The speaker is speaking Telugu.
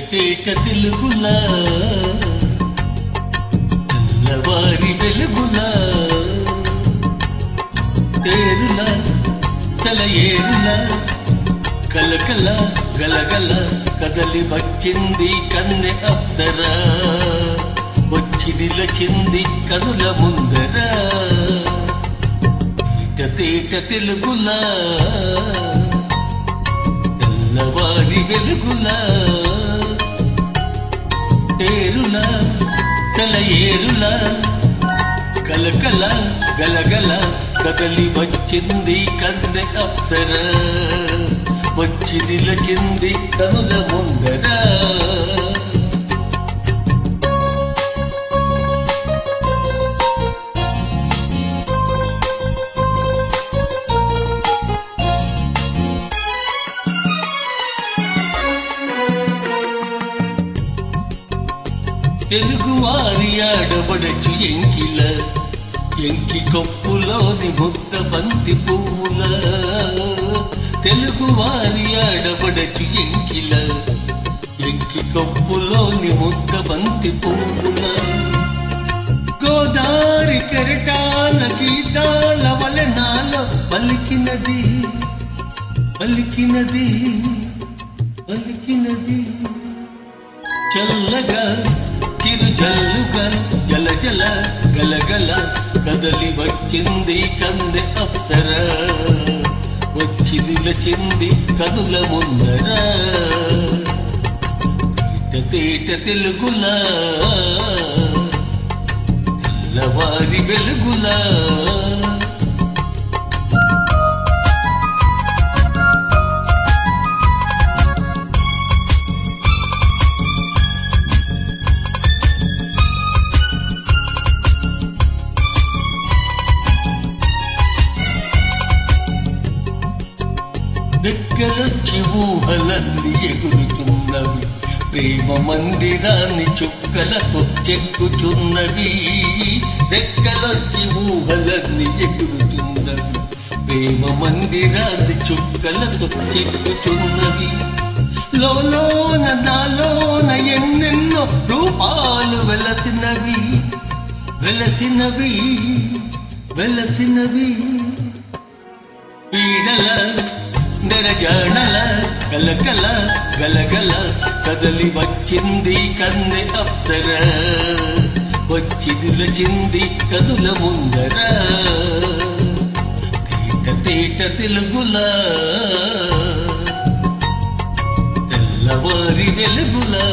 తేట తెలుగులా తెల్లవారి వెలుగులా తేరులా సెలయేరులా కలకల గలగల కదలి వచ్చింది కన్నె అప్సరా వచ్చి నిలచింది కనుల ముందర తేట తెలుగులా తెల్లవారి వెలుగులా తేరులా సెలయేరులా కలకల గలగల కదలి వచ్చింది కన్నె అప్సరా వచ్చి నిలచింది కనుల ముందర తెలుగువారి ఆడబడచు ఎంకిల ఎంకి కొప్పులోని ముద్ద బంతి పువ్వుల తెలుగువారి ఆడబడచు ఎంకిల ఎంకి కొప్పులోని ముద్ద బంతి పువ్వుల గోదారి కెరటాల గీతాల వలనాల పలికినది పలికినది పలికినది చల్లగా చిరుజల్లుగా జల జల గలగల కదలి వచ్చింది కందె అప్సరా వచ్చి నిలచింది కనుల ముందర తేట తేట తెలుగులా తెల్లవారి వెలుగులా రెక్కలొచ్చి ఊహలన్నీ ఎగురుచున్నవి ప్రేమ మందిరాన్ని చుక్కలతో చెక్కుచున్నవి రెక్కలొచ్చి ఊహలన్నీ ఎగురుచున్నవి ప్రేమ మందిరాన్ని చుక్కలతో చెక్కుచున్నవి లోలోన నాలోన ఎన్నెన్నో రూపాలు వెలసినవి వెలసినవి వెలసినవి పీడల నెరజాడల కలకల గలగల కదలి వచ్చింది కన్నె అప్సరా వచ్చి నిలచింది కనుల ముందర తేట తేట తెలుగులా తెల్లవారి వెలుగులా